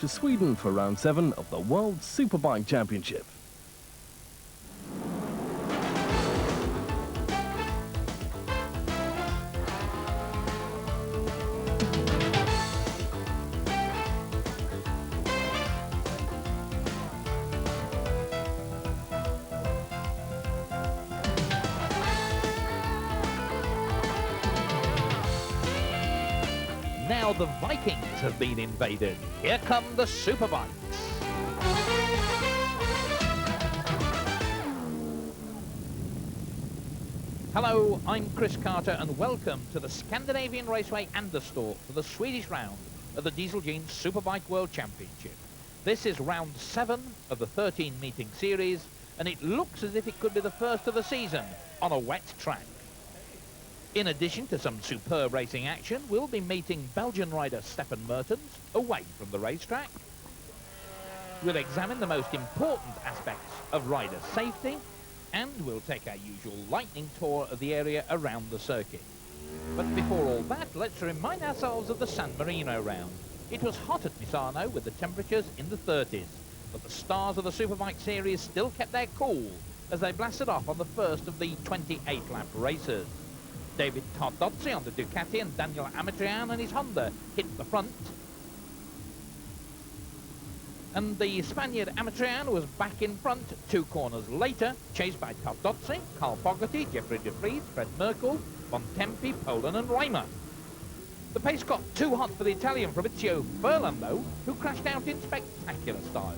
to Sweden for round 7 of the World Superbike Championship. Now the Vikings have been invaded. Here come the Superbikes. Hello, I'm Chris Carter and welcome to the Scandinavian Raceway Anderstorp for the Swedish round of the Diesel Jeans Superbike World Championship. This is round 7 of the 13 meeting series and it looks as if it could be the first of the season on a wet track. In addition to some superb racing action, we'll be meeting Belgian rider Stefan Mertens away from the racetrack. We'll examine the most important aspects of rider safety, and we'll take our usual lightning tour of the area around the circuit. But before all that, let's remind ourselves of the San Marino round. It was hot at Misano with the temperatures in the 30s, but the stars of the Superbike series still kept their cool as they blasted off on the first of the 28-lap races. David Tardozzi on the Ducati and Daniel Amatrian and his Honda hit the front. And the Spaniard Amatrian was back in front 2 corners later, chased by Tardozzi, Carl Fogarty, Jeffrey de Vries, Fred Merkel, Bontempi, Poland and Reimer. The pace got too hot for the Italian Fabrizio Furlan though, who crashed out in spectacular style.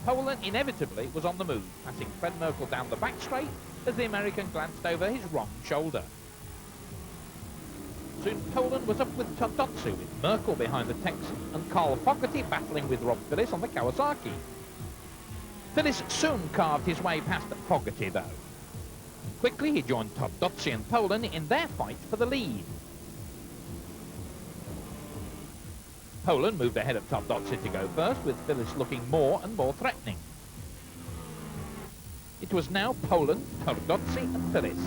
Poland inevitably was on the move, passing Fred Merkel down the back straight as the American glanced over his wrong shoulder. Soon Poland was up with Tardozzi, with Merkel behind the Texan and Carl Fogarty battling with Rob Phillis on the Kawasaki. Phillis soon carved his way past Fogarty though. Quickly he joined Tardozzi and Poland in their fight for the lead. Poland moved ahead of Tardozzi to go first, with Phillis looking more and more threatening. It was now Poland, Tardozzi and Phillis.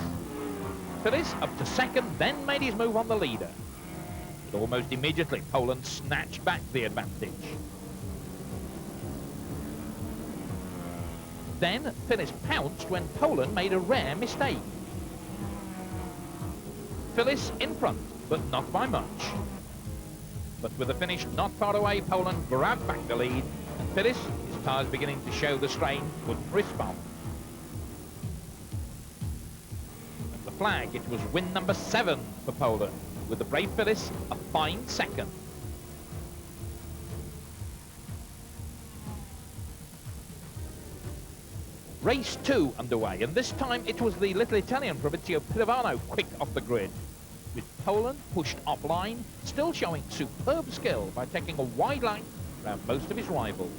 Phillis up to second, then made his move on the leader. But almost immediately Poland snatched back the advantage. Then Phillis pounced when Poland made a rare mistake. Phillis in front, but not by much. But with the finish not far away, Poland grabbed back the lead, and Phillis, his tyres beginning to show the strain, couldn't respond. At the flag, it was win number 7 for Poland, with the brave Phillis a fine second. Race 2 underway, and this time it was the little Italian Fabrizio Pirovano quick off the grid, with Poland pushed offline, still showing superb skill by taking a wide line around most of his rivals.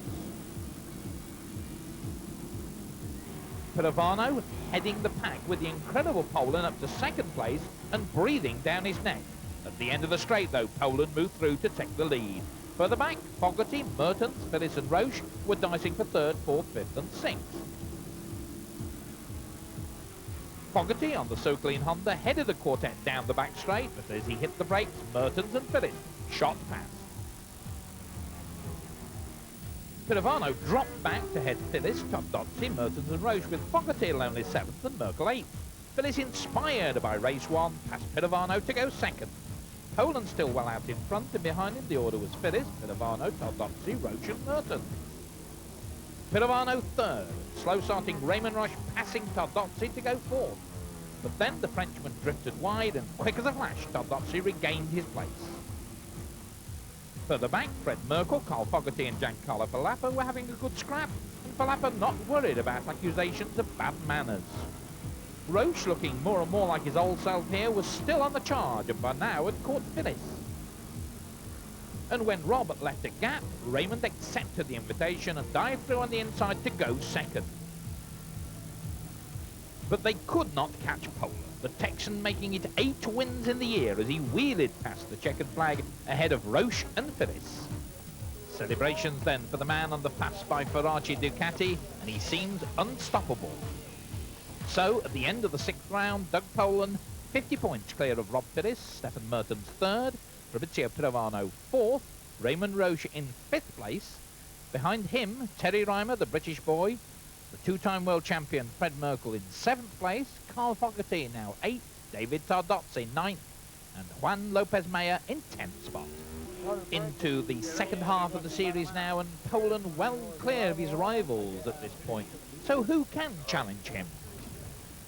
Pirovano heading the pack with the incredible Poland up to second place and breathing down his neck. At the end of the straight though, Poland moved through to take the lead. Further back, Fogarty, Mertens, Phillis and Roche were dicing for 3rd, 4th, 5th and 6th. Fogarty on the So Clean Honda headed the quartet down the back straight, but as he hit the brakes, Mertens and Phillis shot past. Pirovano dropped back to head Phillis, Tardozzi, Mertens and Roche, with Fogarty only 7th and Merkel 8th. Phillis, inspired by race 1, passed Pirovano to go 2nd. Poland still well out in front, and behind him the order was Phillis, Pirovano, Tardozzi, Roche and Mertens. Pirovano 3rd, slow starting Raymond Roche passing Tardozzi to go 4th. But then the Frenchman drifted wide and quick as a flash, Tardozzi regained his place. Further back, Fred Merkel, Carl Fogarty and Giancarlo Filappa were having a good scrap, and Filappa not worried about accusations of bad manners. Roche, looking more and more like his old self here, was still on the charge and by now had caught Phillis. And when Rob left a gap, Raymond accepted the invitation and dived through on the inside to go 2nd. But they could not catch Poland, the Texan making it 8 wins in the year as he wheeled past the checkered flag ahead of Roche and Phillis. Celebrations then for the man on the pass by Ferrari Ducati, and he seemed unstoppable. So at the end of the 6th round, Doug Poland 50 points clear of Rob Phillis, Stefan Mertens 3rd, Fabrizio Pirovano 4th, Raymond Roche in 5th place. Behind him, Terry Reimer, the British boy. The two-time world champion Fred Merkel in 7th place. Carl Fogarty now 8th. David Tardozzi 9th. And Juan Lopez Meyer in 10th spot. Into the second half of the series now, and Poland well clear of his rivals at this point. So who can challenge him?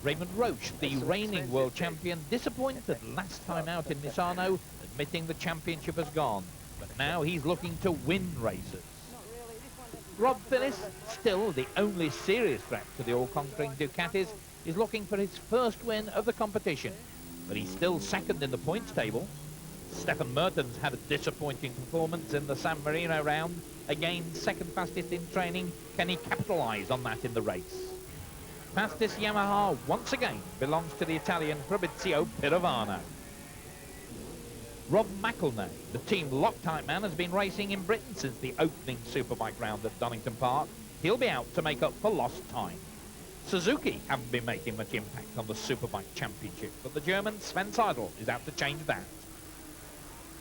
Raymond Roche, the reigning world champion, disappointed last time out in Misano, admitting the championship has gone. But now he's looking to win races. Rob Phillips, still the only serious threat to the all-conquering Ducatis, is looking for his first win of the competition. But he's still second in the points table. Stefan Mertens had a disappointing performance in the San Marino round. Again, second fastest in training. Can he capitalise on that in the race? Fastest Yamaha once again belongs to the Italian Fabrizio Pirovano. Rob McElnay, the team Loctite man, has been racing in Britain since the opening Superbike round at Donington Park. He'll be out to make up for lost time. Suzuki haven't been making much impact on the Superbike Championship, but the German Sven Seidel is out to change that.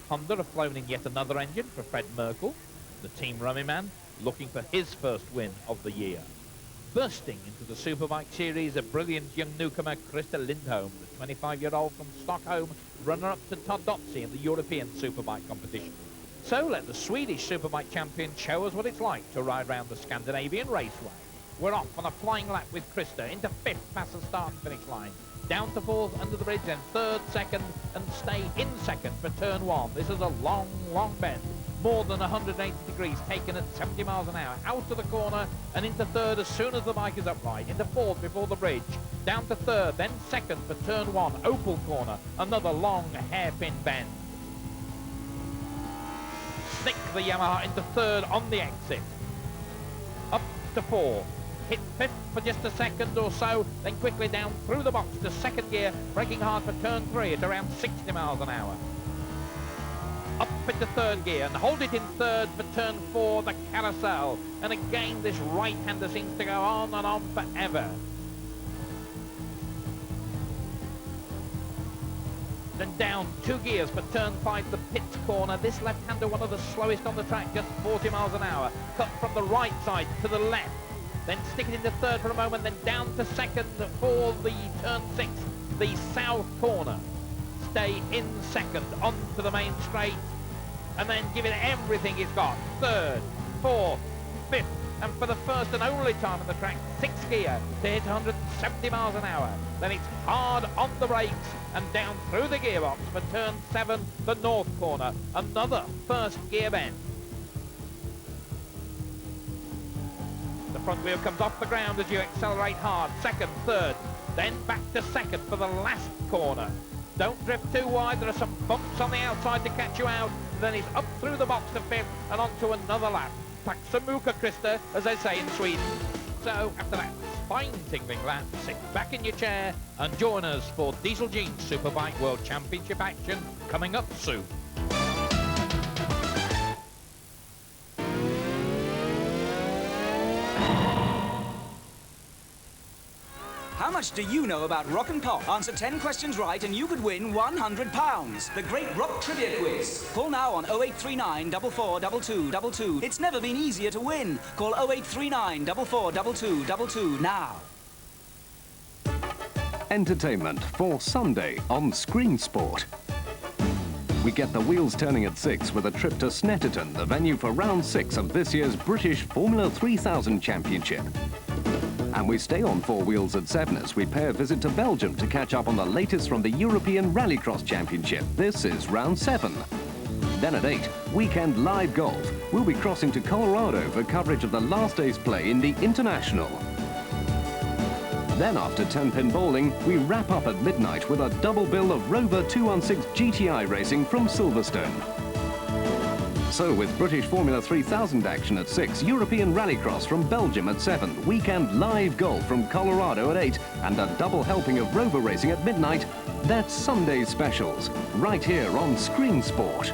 Honda have flown in yet another engine for Fred Merkel, the Team Rummy man, looking for his first win of the year. Bursting into the Superbike series, a brilliant young newcomer, Krista Lindholm, the 25-year-old from Stockholm, runner-up to Tardozzi in the European Superbike competition. So let the Swedish Superbike champion show us what it's like to ride round the Scandinavian Raceway. We're off on a flying lap with Krista into 5th past the start and finish line. Down to 4th under the bridge, then 3rd, 2nd, and stay in 2nd for turn 1. This is a long, long bend. More than 180 degrees, taken at 70 miles an hour. Out of the corner and into 3rd as soon as the bike is upright. Into 4th before the bridge. Down to 3rd, then 2nd for turn 1. Opal corner. Another long hairpin bend. Stick the Yamaha into 3rd on the exit. Up to 4th. Hit 5th for just a second or so, then quickly down through the box to 2nd gear, braking hard for turn 3 at around 60 miles an hour. Up into 3rd gear and hold it in 3rd for turn 4, the carousel. And again, this right-hander seems to go on and on forever. Then down 2 gears for turn 5, the pits corner. This left-hander, one of the slowest on the track, just 40 miles an hour. Cut from the right side to the left. Then stick it into 3rd for a moment, then down to 2nd for the turn 6, the south corner. Stay in 2nd onto the main straight, and then give it everything it's got. 3rd, 4th, 5th, and for the first and only time on the track, 6th gear to hit 170 miles an hour. Then it's hard on the brakes and down through the gearbox for turn 7, the north corner. Another first gear bend. The front wheel comes off the ground as you accelerate hard. 2nd, 3rd, then back to 2nd for the last corner. Don't drift too wide, there are some bumps on the outside to catch you out. Then he's up through the box to 5th and onto another lap. Taxamuka Krista, as they say in Sweden. So after that spine-tingling lap, sit back in your chair and join us for Diesel Jeans Superbike World Championship action coming up soon. How much do you know about rock and pop? Answer 10 questions right and you could win £100. The Great Rock Trivia Quiz. Call now on 0839 442222. It's never been easier to win. Call 0839 442222 now. Entertainment for Sunday on Screensport. We get the wheels turning at 6 with a trip to Snetterton, the venue for round 6 of this year's British Formula 3000 Championship. And we stay on 4 wheels at 7 as we pay a visit to Belgium to catch up on the latest from the European Rallycross Championship. This is round 7. Then at 8, weekend live golf. We'll be crossing to Colorado for coverage of the last day's play in the International. Then after 10-pin bowling, we wrap up at midnight with a double bill of Rover 216 GTI racing from Silverstone. So with British Formula 3000 action at 6, European Rallycross from Belgium at 7, weekend live golf from Colorado at 8, and a double helping of Rover racing at midnight, that's Sunday's specials, right here on Screensport.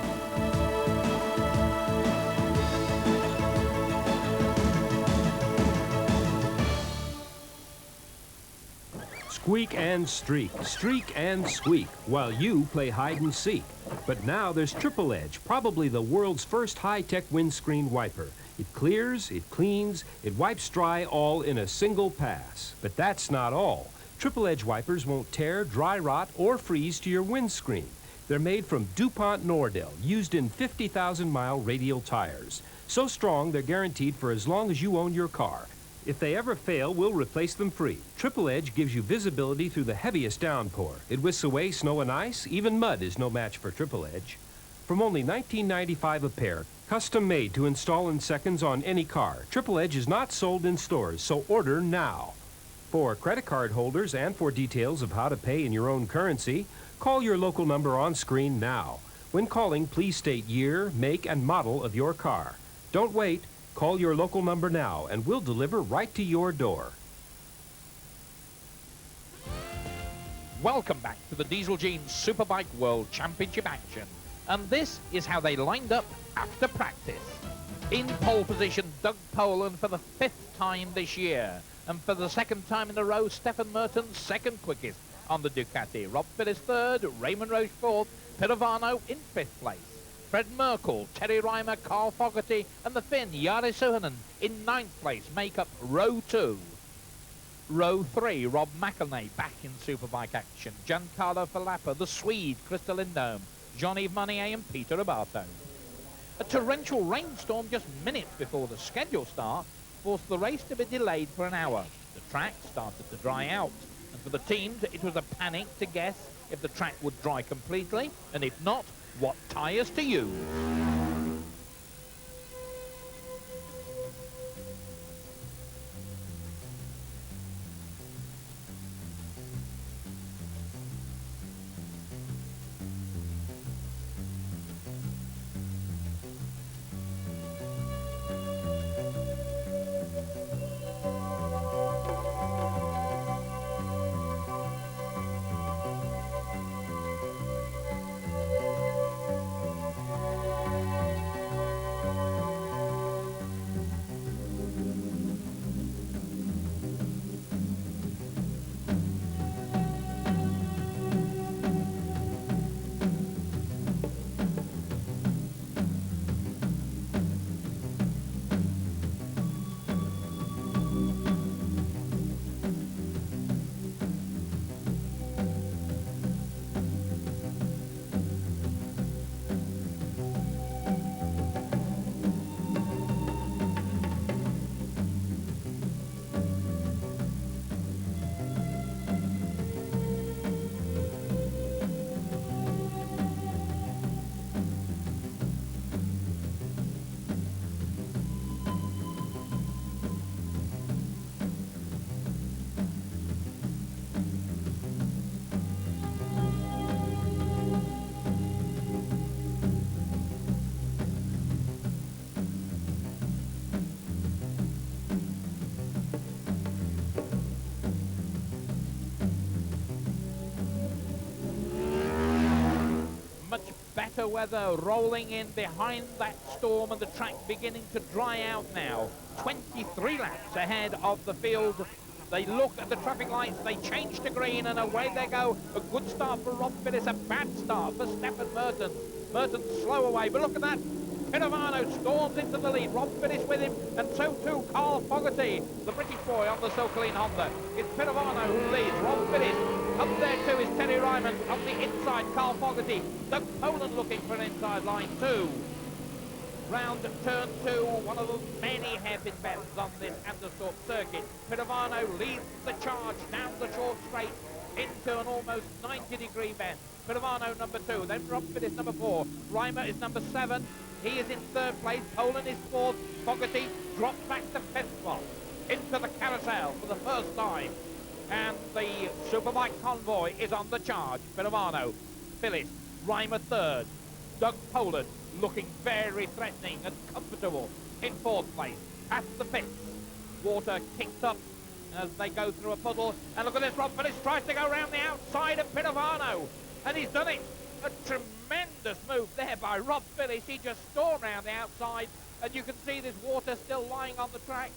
Squeak and streak, streak and squeak, while you play hide and seek. But now there's Triple Edge, probably the world's first high-tech windscreen wiper. It clears, it cleans, it wipes dry all in a single pass. But that's not all. Triple Edge wipers won't tear, dry rot, or freeze to your windscreen. They're made from DuPont Nordel, used in 50,000-mile radial tires. So strong, they're guaranteed for as long as you own your car. If they ever fail, we'll replace them free. Triple Edge gives you visibility through the heaviest downpour. It whisks away snow and ice. Even mud is no match for Triple Edge. From only $19.95 a pair, custom made to install in seconds on any car, Triple Edge is not sold in stores, so order now. For credit card holders and for details of how to pay in your own currency, call your local number on screen now. When calling, please state year, make, and model of your car. Don't wait. Call your local number now, and we'll deliver right to your door. Welcome back to the Diesel Jeans Superbike World Championship action. And this is how they lined up after practice. In pole position, Doug Poland for the 5th time this year. And for the 2nd time in a row, Stefan Mertens 2nd quickest on the Ducati. Rob Phillips 3rd, Raymond Roche 4th, Pirovano in 5th place. Fred Merkel, Terry Reimer, Carl Fogarty, and the Finn, Jari Suhonen, in 9th place make up row 2. Row 3, Rob McElnay back in Superbike action. Giancarlo Filappa, the Swede, Krista Lindholm, Jean-Yves Monnier, and Peter Abato. A torrential rainstorm just minutes before the schedule start forced the race to be delayed for an hour. The track started to dry out, and for the teams, it was a panic to guess if the track would dry completely, and if not, what tyres to use. Better weather rolling in behind that storm, and the track beginning to dry out now. 23 laps ahead of the field. They look at the traffic lights, they change to green, and away they go. A good start for Rob Phillips, a bad start for Stefan Mertens. Mertens slow away, but look at that. Pirovano storms into the lead. Rob Phillips with him, and so too Carl Fogarty, the British boy on the Sokoline Honda. It's Pirovano who leads. Rob Phillips. Up there too is Terry Ryman. On the inside, Carl Fogarty. Doug Poland looking for an inside line too. Round turn 2, one of the many hairpin bends on this Anderstorp circuit. Pirovano leads the charge down the short straight into an almost 90-degree bend. Pirovano number 2, then Rob Phillips number 4. Reimer is number 7. He is in 3rd place. Poland is 4th. Fogarty drops back to 5th spot into the carousel for the first time. And the Superbike convoy is on the charge. Pirovano, Phillips, Reimer 3rd. Doug Poland looking very threatening and comfortable in 4th place. Past the pits. Water kicked up as they go through a puddle. And look at this, Rob Phillips tries to go around the outside of Pirovano. And he's done it. A tremendous move there by Rob Phillips. He just stormed around the outside. And you can see this water still lying on the track.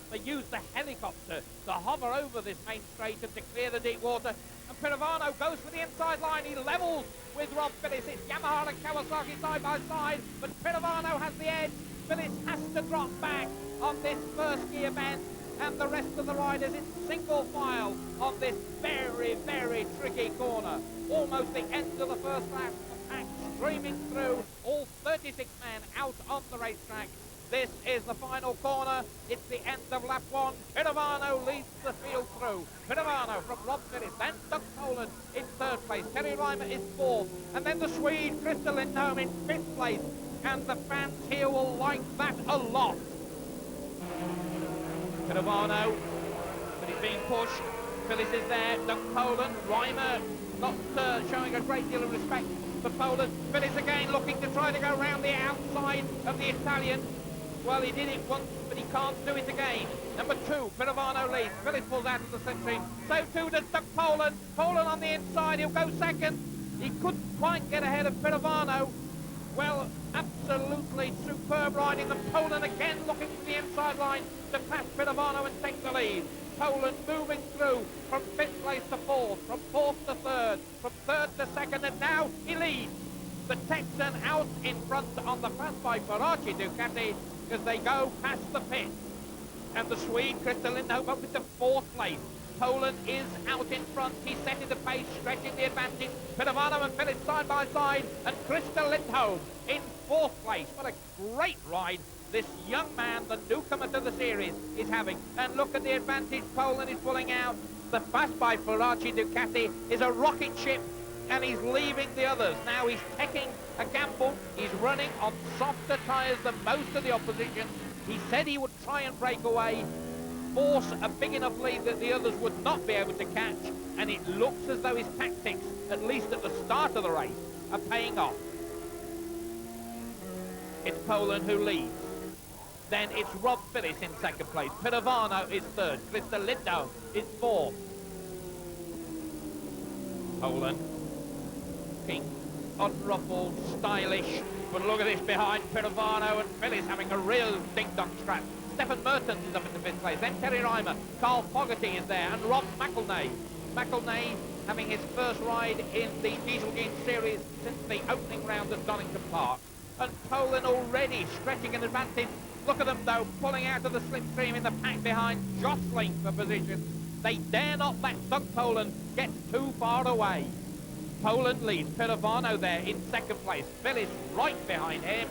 They used the helicopter to hover over this main straight and to clear the deep water. and Pirovano goes for the inside line. He levels with Rob Phillips. It's Yamaha and Kawasaki side by side, but Pirovano has the edge. Phillips has to drop back on this first gear bend, and the rest of the riders in single file on this very, very tricky corner. Almost the end of the first lap, the pack streaming through, all 36 men out on the racetrack. This is the final corner. It's the end of lap one. Pirovano leads the field through. Pirovano from Rob Phillips, then Doug Poland in third place. Terry Reimer is fourth, and then the Swede Christer Lindholm in fifth place. And the fans here will like that a lot. Pirovano, but he's being pushed. Phillips is there. Doug Poland, Reimer not showing a great deal of respect for Poland. Phillips again looking to try to go round the outside of the Italian. Well, he did it once, but he can't do it again. Number two, Pirovano leads. Phillips pulls out of the slipstream. So too does Doug Poland. Poland on the inside. He'll go second. He couldn't quite get ahead of Pirovano. Well, absolutely superb riding. And Poland again looking for the inside line to pass Pirovano and take the lead. Poland moving through from fifth place to fourth, from fourth to third, from third to second, and now he leads. The Texan out in front on the fast by Faraci Ducati as they go past the pit. And the Swede, Christer Lindholm, up into fourth place. Poland is out in front. He's setting the pace, stretching the advantage. Pirovano and Phillips side by side, and Christer Lindholm in fourth place. What a great ride this young man, the newcomer to the series, is having. And look at the advantage Poland is pulling out. The fast by Faraci Ducati is a rocket ship, and he's leaving the others. Now he's taking a gamble. He's running on softer tyres than most of the opposition. He said he would try and break away, force a big enough lead that the others would not be able to catch, and it looks as though his tactics, at least at the start of the race, are paying off. It's Poland who leads. Then it's Rob Phillips in second place. Pirovano is third. Christer Lindholm is fourth. Poland, pink, unruffled, stylish. But look at this behind Pirovano and Phillips having a real ding-dong scrap. Stefan Mertens is up in the fifth place. Then Terry Reimer. Carl Fogarty is there. And Rob McElnay. McElnay having his first ride in the Diesel Game Series since the opening round at Donington Park. And Poland already stretching an advantage. Look at them, though, pulling out of the slipstream in the pack behind, jostling for position. They dare not let Doug Poland get too far away. Poland leads. Pirovano there in second place. Phillips right behind him.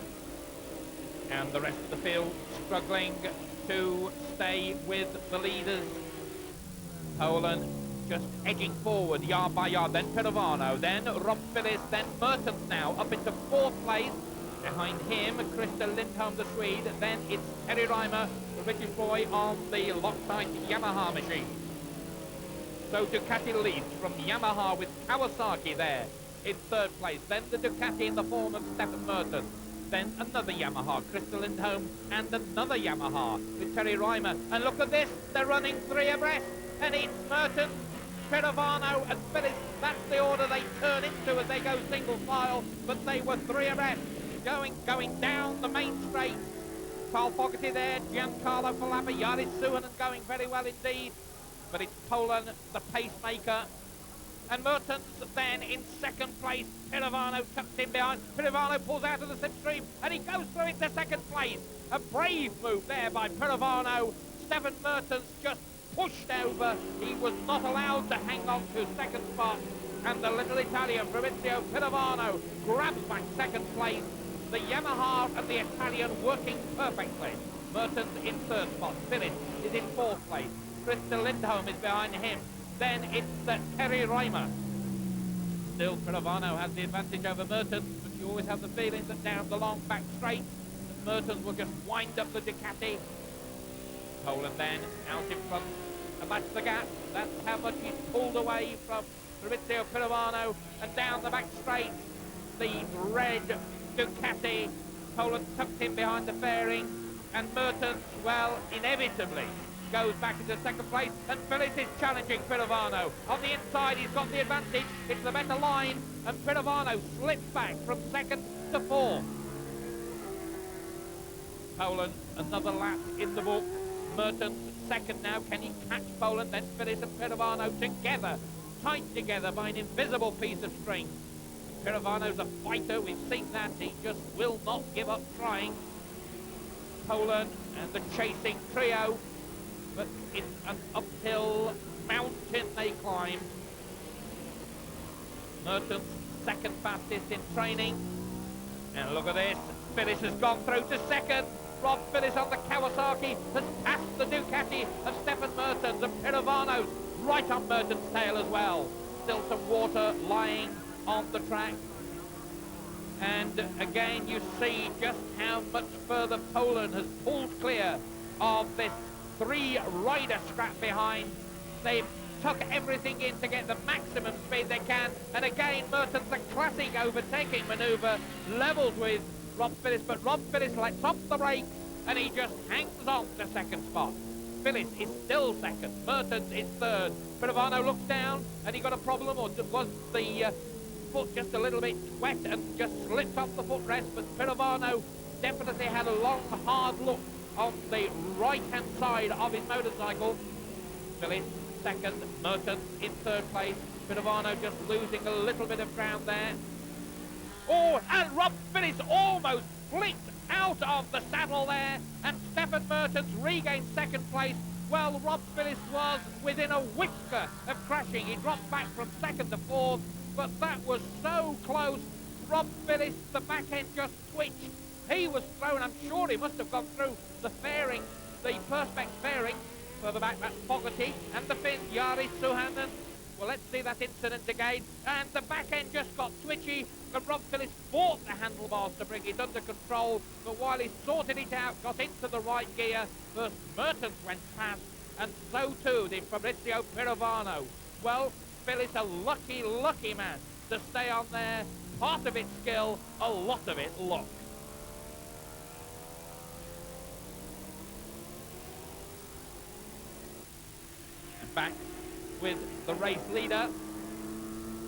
And the rest of the field struggling to stay with the leaders. Poland just edging forward yard by yard. Then Pirovano, then Rob Phillips, then Mertens now up into fourth place. Behind him, Christer Lindholm, the Swede. Then it's Terry Reimer, the British boy, on the Loctite Yamaha machine. So Ducati leads from Yamaha with Kawasaki there in third place. Then the Ducati in the form of Stefan Mertens. Then another Yamaha, Christer Lindholm, and another Yamaha with Terry Reimer. And look at this, they're running three abreast. And it's Mertens, Pirovano and Phillips. That's the order they turn into as they go single file. But they were three abreast. Going down the main straight. Carl Fogarty there, Giancarlo Falapa, Yaris Suhonen going very well indeed. But it's Poland, the pacemaker. And Mertens then in second place. Pirovano tucks in behind. Pirovano pulls out of the slipstream and he goes through into second place. A brave move there by Pirovano. Stefan Mertens just pushed over. He was not allowed to hang on to second spot. And the little Italian, Fabrizio Pirovano, grabs back second place. The Yamaha and the Italian working perfectly. Mertens in third spot. Phillips is in fourth place. Christer Lindholm is behind him. Then it's Terry Reimer. Still, Pirovano has the advantage over Mertens, but you always have the feeling that down the long back straight, Mertens will just wind up the Ducati. Poland then out in front, and that's the gap. That's how much he's pulled away from Fabrizio Pirovano, and down the back straight, the red Ducati. Poland tucked in behind the fairing, and Mertens, well, inevitably goes back into second place, and Phillips is challenging Pirovano. On the inside, he's got the advantage. It's the better line, and Pirovano slips back from second to fourth. Poland, another lap in the book. Mertens second now. Can he catch Poland? Then Phillips and Pirovano together tied together by an invisible piece of string. Pirovano's a fighter, we've seen that, he just will not give up trying. Poland and the chasing trio, but it's an uphill mountain they climb. Merton's second fastest in training. And look at this, Phyllis has gone through to second. Rob Phyllis on the Kawasaki has passed the Ducati of Stefan Mertens, and Pirovano's right on Mertens' tail as well. Still some water lying on the track. And again you see just how much further Poland has pulled clear of this three-rider scrap behind. They've tuck everything in to get the maximum speed they can, and again Mertens, a classic overtaking manoeuvre, levelled with Rob Phyllis, but Rob Phyllis lets off the brakes and he just hangs on to second spot. Phyllis is still second, Mertens is third. Pirovano looks down, and he got a problem, or was the foot just a little bit wet and just slipped off the footrest, but Pirovano definitely had a long, hard look on the right-hand side of his motorcycle. Phyllis second, Mertens in third place. Pirovano just losing a little bit of ground there. Oh, and Rob Phyllis almost flicked out of the saddle there, and Stefan Mertens regained second place. Well, Rob Phyllis was within a whisker of crashing. He dropped back from second to fourth, but that was so close. Rob Phyllis, the back end just twitched. He was thrown, I'm sure he must have gone through the fairing, the perspex fairing. Further back, that's Fogarty, and the Finn, Jari Suhanen. Well, let's see that incident again. And the back end just got twitchy, and Rob Phyllis fought the handlebars to bring it under control. But while he sorted it out, got into the right gear, first Mertens went past, and so too did Fabrizio Pirovano. Well, Phyllis, a lucky, lucky man to stay on there. Part of it skill, a lot of it luck. And back with the race leader,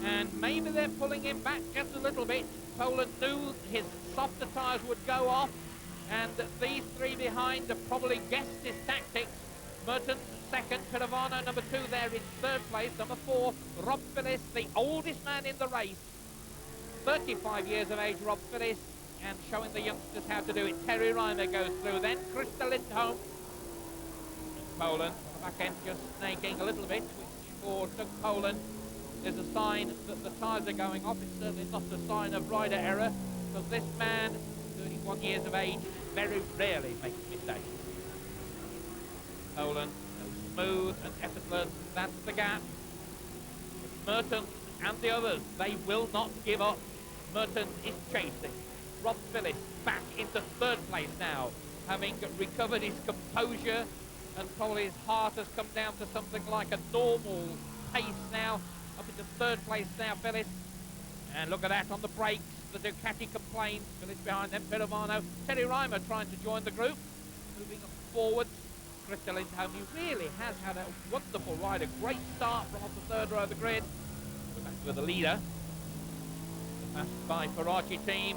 and maybe they're pulling him back just a little bit. Poland knew his softer tyres would go off, and these three behind have probably guessed his tactics. Mertens second, Pirovano number two there in third place, number four, Rob Phyllis, the oldest man in the race, 35 years of age, Rob Phyllis, and showing the youngsters how to do it. Terry Reimer goes through, then Krista Lindholm. Poland, back end just snaking a little bit, which for Doug Poland is a sign that the tyres are going off. It's certainly not a sign of rider error, because this man, 31 years of age, very rarely makes mistakes. Poland, so smooth and effortless, that's the gap. Mertens and the others, they will not give up. Mertens is chasing. Rob Phyllis back into third place now, having recovered his composure, and probably his heart has come down to something like a normal pace now. Up into third place now, Phyllis. And look at that on the brakes. The Ducati complains. Phyllis behind them, Pirovano. Terry Reimer trying to join the group. Moving forwards. Krista Lindholm, he really has had a wonderful ride. A great start from off the third row of the grid. We're back with the leader. Passed by Ferrari team.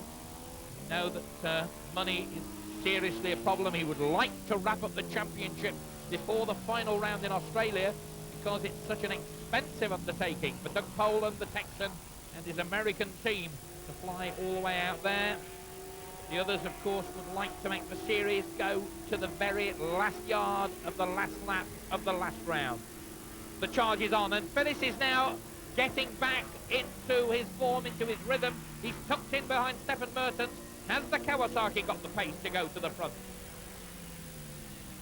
We know that money is seriously a problem. He would like to wrap up the championship before the final round in Australia, because it's such an expensive undertaking for Doug Poland, the Texan, and his American team to fly all the way out there. The others, of course, would like to make the series go to the very last yard of the last lap of the last round. The charge is on, and Phyllis is now getting back into his form, into his rhythm. He's tucked in behind Stefan Mertens. Has the Kawasaki got the pace to go to the front?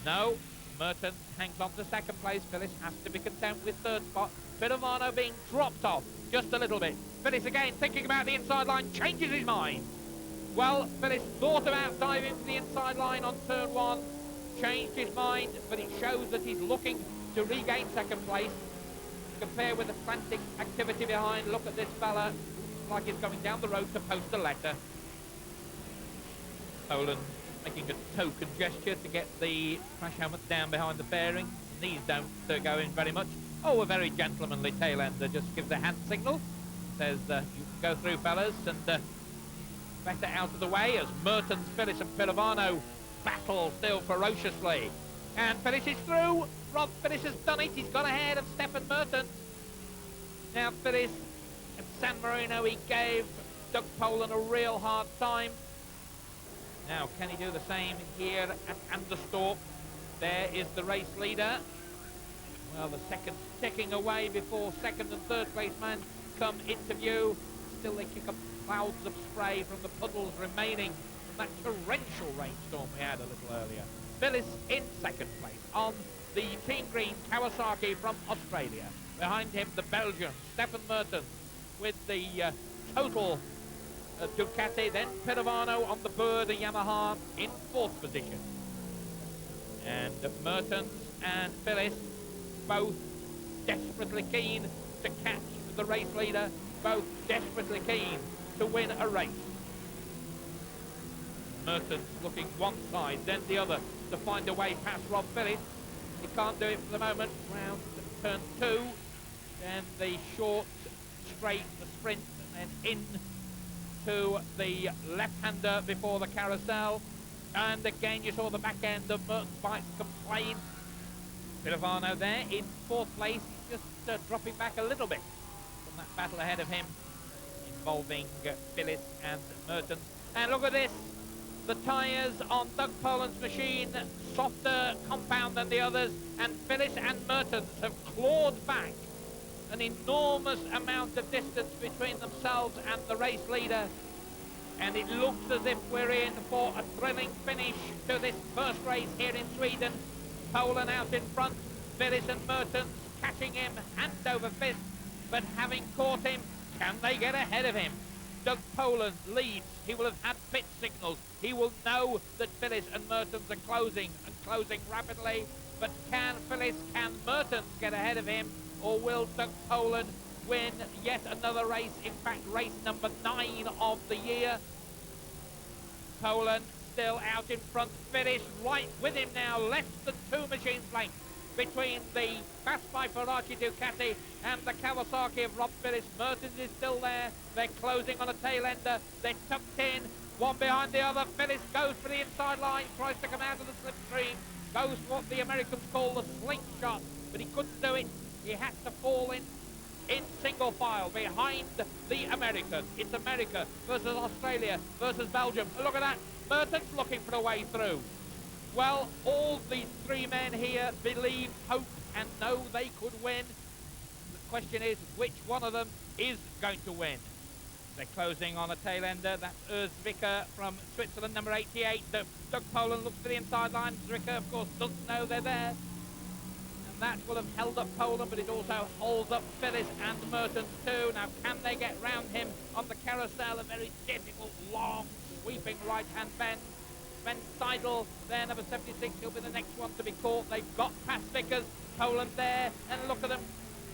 No. Mertens hangs on to second place. Phyllis has to be content with third spot. Pirovano being dropped off just a little bit. Phyllis again thinking about the inside line, changes his mind. Well, Phyllis thought about diving for the inside line on turn one, changed his mind, but it shows that he's looking to regain second place. Compare with the frantic activity behind. Look at this fella, looks like he's going down the road to post a letter. Poland making a token gesture to get the crash helmet down behind the fairing. These don't go in very much. Oh, a very gentlemanly tail ender just gives a hand signal. Says, you can go through, fellas, and better out of the way as Mertens, Phyllis and Pirovano battle still ferociously. And Phyllis is through. Rob Phyllis has done it. He's gone ahead of Stefan Mertens. Now, Phyllis at San Marino, he gave Doug Poland a real hard time. Now, can he do the same here at Anderstorp? There is the race leader. Well, the second's ticking away before second and third place man come into view. Still, they kick up clouds of spray from the puddles remaining from that torrential rainstorm we had a little earlier. Phyllis in second place on the team green Kawasaki from Australia. Behind him, the Belgian Stefan Mertens with the total Ducati. Then Pirovano on the Bird, the Yamaha, in fourth position. And Mertens and Phyllis both desperately keen to catch the race leader, both desperately keen to win a race. Mertens looking one side, then the other to find a way past Rob Phillips. He can't do it for the moment. Round turn 2, then the short straight, the sprint, and then in to the left-hander before the carousel. And again you saw the back end of Mertens' bike complain. Pirovano there in fourth place. He's just dropping back a little bit from that battle ahead of him involving Phyllis and Mertens. And look at this. The tyres on Doug Poland's machine, softer compound than the others, and Phyllis and Mertens have clawed back an enormous amount of distance between themselves and the race leader. And it looks as if we're in for a thrilling finish to this first race here in Sweden. Poland out in front, Phyllis and Mertens catching him hand over fist, but having caught him, can they get ahead of him? Doug Poland leads. He will have had pit signals. He will know that Phyllis and Mertens are closing and closing rapidly. But can Phyllis, can Mertens get ahead of him? Or will Doug Poland win yet another race? In fact, race number 9 of the year. Poland still out in front. Phyllis right with him now. Less than 2 machines length between the Fast by Ferrari Ducati and the Kawasaki of Rob Phillips. Mertens is still there. They're closing on a tail ender. They're tucked in, one behind the other. Phillips goes for the inside line, tries to come out of the slipstream, goes for what the Americans call the slingshot, but he couldn't do it. He had to fall in single file behind the American. It's America versus Australia versus Belgium. Look at that. Mertens looking for a way through. Well, all these 3 men here believe, hope, and know they could win. The question is, which one of them is going to win? They're closing on a tail ender. That's Urs Zwicker from Switzerland, number 88. Doug Poland looks for the inside line. Zwicker, of course, doesn't know they're there. And that will have held up Poland, but it also holds up Phyllis and Mertens too. Now, can they get round him on the carousel? A very difficult, long, sweeping right-hand bend. Sven Seidel there, number 76, he'll be the next one to be caught. They've got past Vickers, Poland there, and look at them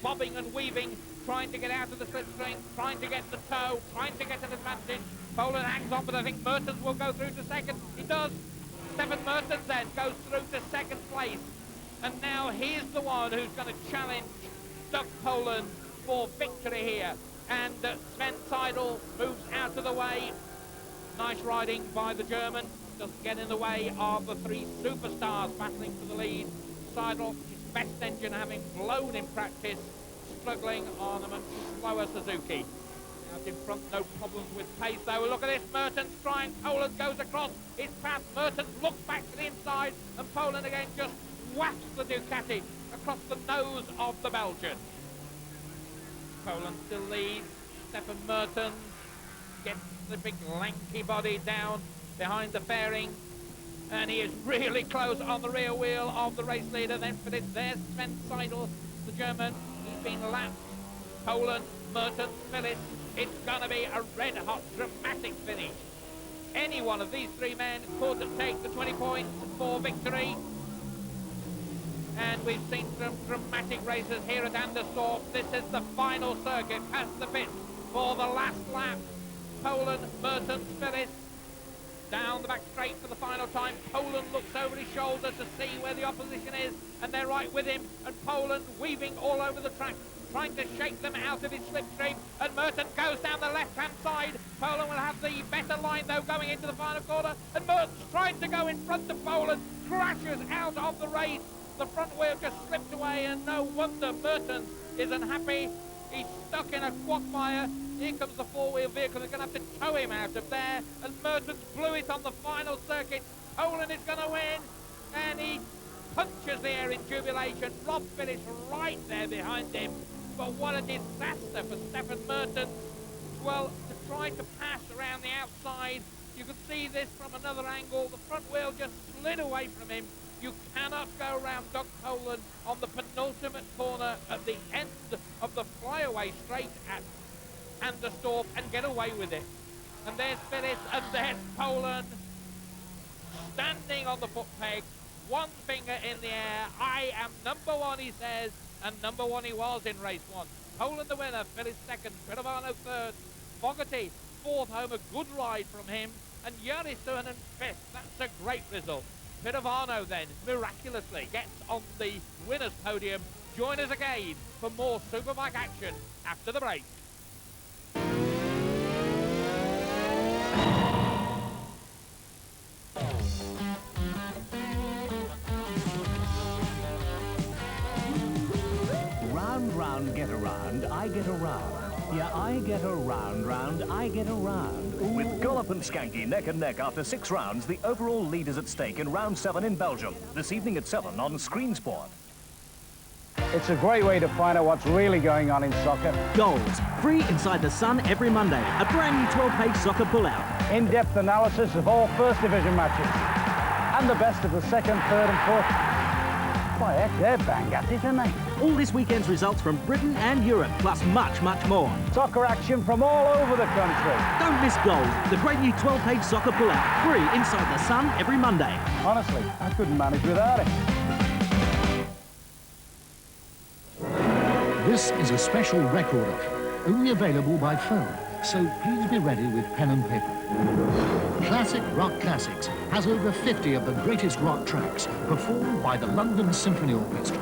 bobbing and weaving, trying to get out of the slipstream, trying to get the toe, trying to get an advantage. Poland hangs on, but I think Mertens will go through to second. He does. Stefan Mertens then goes through to second place. And now he's the one who's going to challenge Doug Poland for victory here. And Sven Seidel moves out of the way. Nice riding by the German. Doesn't get in the way of the 3 superstars battling for the lead. Seidel, his best engine having blown in practice, struggling on a much slower Suzuki. Out in front, no problems with pace though. Look at this, Mertens trying, Poland goes across his path. Mertens looks back to the inside, and Poland again just whacks the Ducati across the nose of the Belgian. Poland still leads. Stefan Mertens gets the big lanky body down behind the fairing, and he is really close on the rear wheel of the race leader. Then for this, there's Sven Seidel, the German. He's been lapped. Poland, Mertens, Phyllis. It's going to be a red-hot, dramatic finish. Any one of these 3 men could take the 20 points for victory. And we've seen some dramatic races here at Anderstorp. This is the final circuit, past the pit for the last lap. Poland, Mertens, Phyllis. Down the back straight for the final time. Poland looks over his shoulder to see where the opposition is, and they're right with him. And Poland weaving all over the track, trying to shake them out of his slipstream. And Mertens goes down the left-hand side. Poland will have the better line, though, going into the final quarter. And Mertens trying to go in front of Poland, crashes out of the race. The front wheel just slipped away, and no wonder Mertens is unhappy. He's stuck in a quagmire. Here comes the four-wheel vehicle. They're going to have to tow him out of there. And Mertens blew it on the final circuit. Poland is going to win. And he punches the air in jubilation. Rob finished right there behind him. But what a disaster for Stefan Mertens. Well, to try to pass around the outside, you can see this from another angle. The front wheel just slid away from him. You cannot go around Doug Poland on the penultimate corner at the end of the flyaway straight at Anderstorp and get away with it. And there's Phyllis, and there's Poland standing on the foot peg, one finger in the air. I am number one, he says, and number one he was in race one. Poland the winner, Phyllis second, Pirovano third, Fogarty fourth home, a good ride from him, and Jari Suhonen fifth. That's a great result. Pirovano then, miraculously, gets on the winner's podium. Join us again for more Superbike action after the break. Round, round, get around, I get around. Yeah, I get around, round, I get around. With Gollop and Skanky neck and neck after 6 rounds, the overall lead is at stake in round 7 in Belgium. This evening at 7 on Screensport. It's a great way to find out what's really going on in soccer. Goals, free inside the sun every Monday. A brand new 12-page soccer pull-out. In-depth analysis of all First Division matches. And the best of the second, third and fourth. By heck, they're bang at it, aren't they? All this weekend's results from Britain and Europe, plus much, much more. Soccer action from all over the country. Don't miss Goals, the great new 12-page soccer pull-out. Free inside the sun every Monday. Honestly, I couldn't manage without it. This is a special recorder, only available by phone, so please be ready with pen and paper. Classic Rock Classics has over 50 of the greatest rock tracks performed by the London Symphony Orchestra.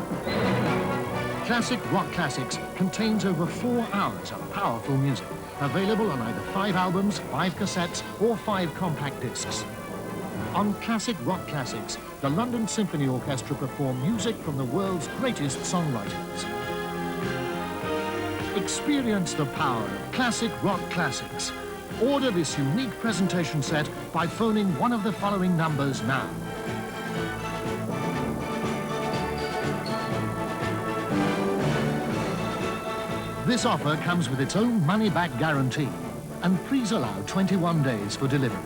Classic Rock Classics contains over 4 hours of powerful music, available on either 5 albums, 5 cassettes, or 5 compact discs. On Classic Rock Classics, the London Symphony Orchestra perform music from the world's greatest songwriters. Experience the power of Classic Rock Classics. Order this unique presentation set by phoning one of the following numbers now. This offer comes with its own money-back guarantee, and please allow 21 days for delivery.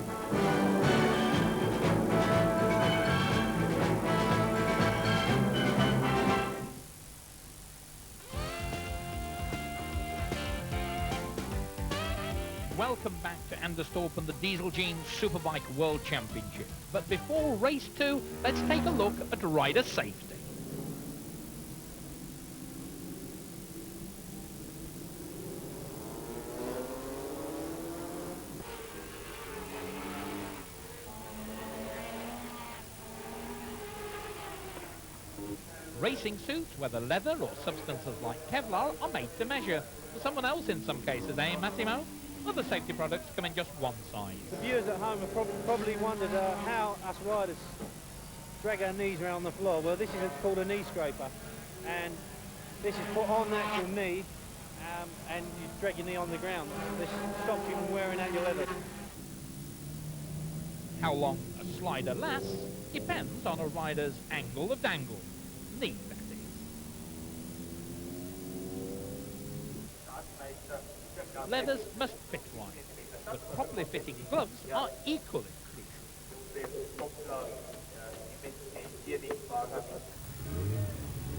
Welcome back to Anderstorp and the Diesel Jeans Superbike World Championship. But before race 2, let's take a look at rider safety. Racing suits, whether leather or substances like Kevlar, are made to measure. For someone else in some cases, eh, Massimo? Other safety products come in just one size. The viewers at home have probably wondered how us riders drag our knees around the floor. Well, this is called a knee scraper, and this is put on the actual knee, and you drag your knee on the ground. This stops you from wearing out your leather. How long a slider lasts depends on a rider's angle of dangle. Knee, that is. Leathers must fit right, but properly fitting gloves are equally crucial.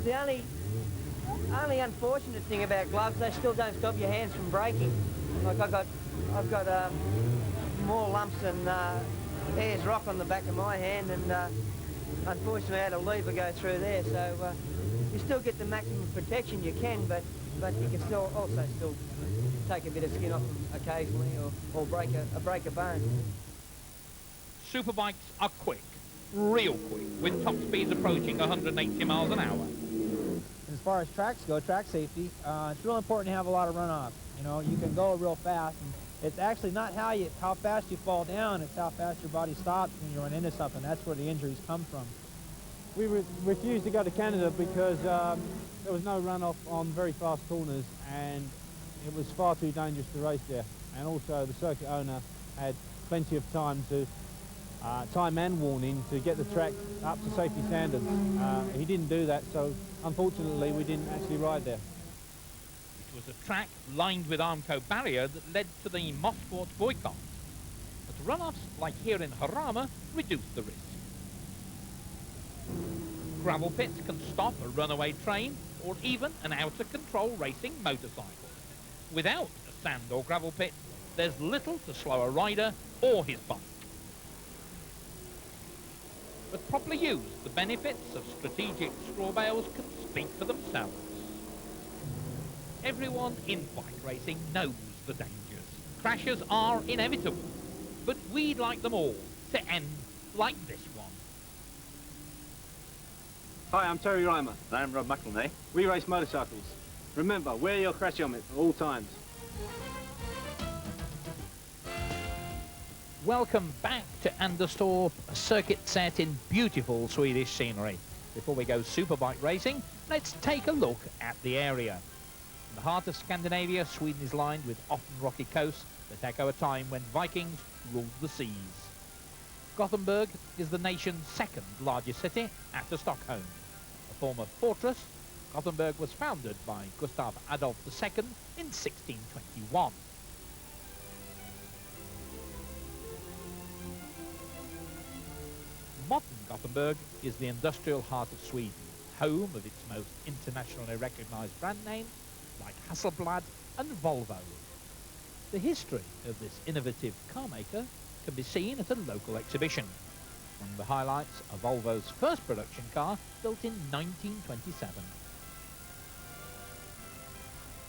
The only unfortunate thing about gloves, they still don't stop your hands from breaking. Like I've got more lumps than Ayers rock on the back of my hand, and unfortunately I had a lever go through there. So you still get the maximum protection you can, but you can still take a bit of skin off them occasionally, or break a bone. Superbikes are quick, real quick, with top speeds approaching 180 miles an hour. As far as tracks go, track safety, it's real important to have a lot of runoff. You know, you can go real fast, and it's actually not how fast you fall down, it's how fast your body stops when you run into something. That's where the injuries come from. We refused to go to Canada because there was no runoff on very fast corners, and it was far too dangerous to race there. And also the circuit owner had plenty of time and warning to get the track up to safety standards. He didn't do that, so unfortunately we didn't actually ride there. It was a track lined with Armco barrier that led to the Mosport boycott. But run-offs like here in Jarama reduced the risk. Gravel pits can stop a runaway train or even an out-of-control racing motorcycle. Without a sand or gravel pit, there's little to slow a rider or his bike. But properly used, the benefits of strategic straw bales can speak for themselves. Everyone in bike racing knows the dangers. Crashes are inevitable, but we'd like them all to end like this one. Hi, I'm Terry Reimer. And I'm Rob McElnay. We race motorcycles. Remember, wear your crash helmet at all times. Welcome back to Anderstorp, a circuit set in beautiful Swedish scenery. Before we go superbike racing, let's take a look at the area. In the heart of Scandinavia, Sweden is lined with often rocky coasts that echo a time when Vikings ruled the seas. Gothenburg is the nation's second largest city after Stockholm. A former fortress, Gothenburg was founded by Gustav Adolf II in 1621. Modern Gothenburg is the industrial heart of Sweden, home of its most internationally recognised brand names like Hasselblad and Volvo. The history of this innovative car maker can be seen at a local exhibition. Among the highlights are Volvo's first production car, built in 1927.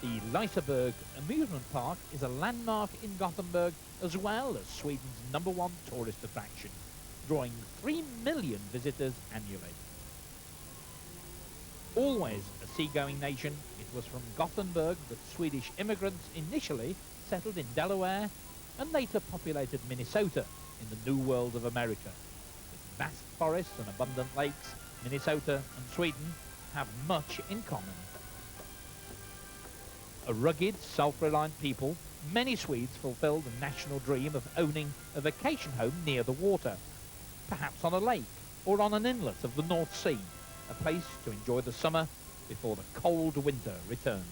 The Liseberg amusement park is a landmark in Gothenburg, as well as Sweden's #1 tourist attraction, drawing 3 million visitors annually. Always a seagoing nation, it was from Gothenburg that Swedish immigrants initially settled in Delaware and later populated Minnesota in the New World of America. With vast forests and abundant lakes, Minnesota and Sweden have much in common. A rugged, self-reliant people, many Swedes fulfill the national dream of owning a vacation home near the water, perhaps on a lake or on an inlet of the North Sea, a place to enjoy the summer before the cold winter returns.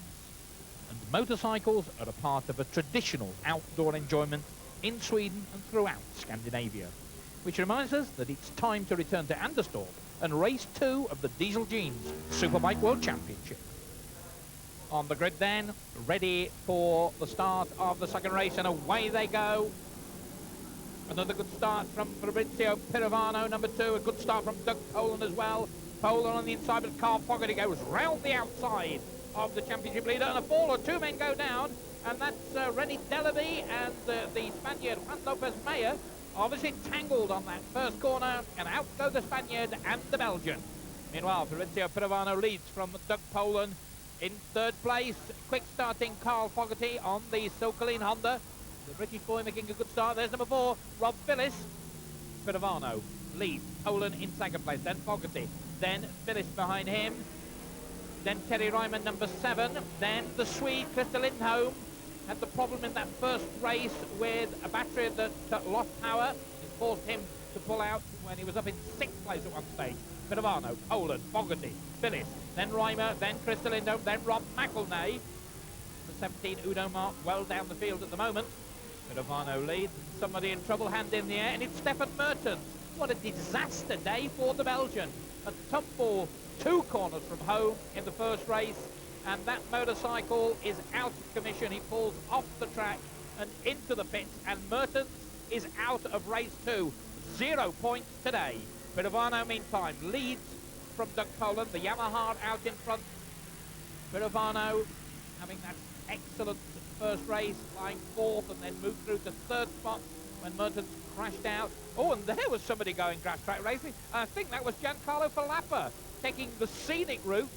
And motorcycles are a part of a traditional outdoor enjoyment in Sweden and throughout Scandinavia, which reminds us that it's time to return to Anderstorp and race 2 of the Diesel Jeans Superbike World Championship. On the grid then, ready for the start of the second race, and away they go. Another good start from Fabrizio Pirovano, number 2. A good start from Doug Poland as well. Poland on the inside, but Carl Fogarty goes round the outside of the championship leader, and a fall or 2 men go down, and that's Rennie Delaby and the Spaniard Juan Lopez Meyer, obviously tangled on that first corner, and out go the Spaniard and the Belgian. Meanwhile, Fabrizio Pirovano leads from Doug Poland. In third place, quick starting Carl Fogarty on the Silkaline Honda. The British boy making a good start. There's number 4, Rob Phillis. Pirovano leads Poland in second place, then Fogarty, then Phillis behind him, then Terry Ryman, number 7, then the Swede Christer Lindholm had the problem in that first race with a battery that lost power. It forced him to pull out when he was up in 6th place at one stage. Pirovano, Poland, Fogarty, Phillis, then Reimer, then Christer Lindholm, then Rob McElnay. The 17 Uno mark well down the field at the moment. Pirovano leads, somebody in trouble, hand in the air, and it's Stefan Mertens. What a disaster day for the Belgian. A tumble 2 corners from home in the first race, and that motorcycle is out of commission. He falls off the track and into the pits, and Mertens is out of race 2. 0 points today. Pirovano, meantime, leads from Doug Poland. The Yamaha out in front. Pirovano having that excellent first race, flying 4th and then moved through to 3rd spot when Mertens crashed out. Oh, and there was somebody going grass track racing. I think that was Giancarlo Filappa taking the scenic route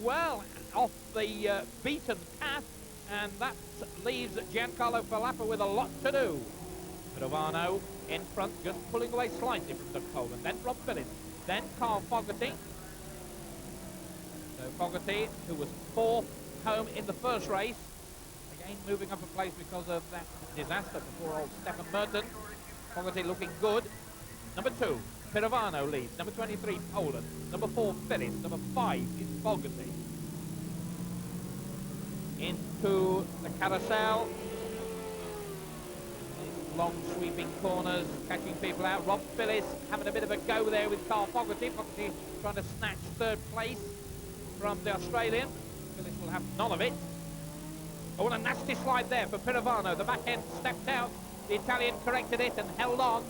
well off the beaten path, and that leaves Giancarlo Filappa with a lot to do. Pirovano in front, just pulling away slightly from Doug Poland. Then Rob Phillips, then Carl Fogarty. So Fogarty, who was 4th home in the first race, Again, moving up a place because of that disaster before old Stefan Merton. Fogarty looking good. Number 2, Pirovano leads. Number 23, Poland. Number 4, Phyllis. Number 5 is Fogarty. Into the carousel. Long sweeping corners, catching people out. Rob Phyllis having a bit of a go there with Carl Fogarty. Fogarty trying to snatch 3rd place from the Australian. Phyllis will have none of it. Oh, and a nasty slide there for Pirovano. The back end stepped out. The Italian corrected it and held on.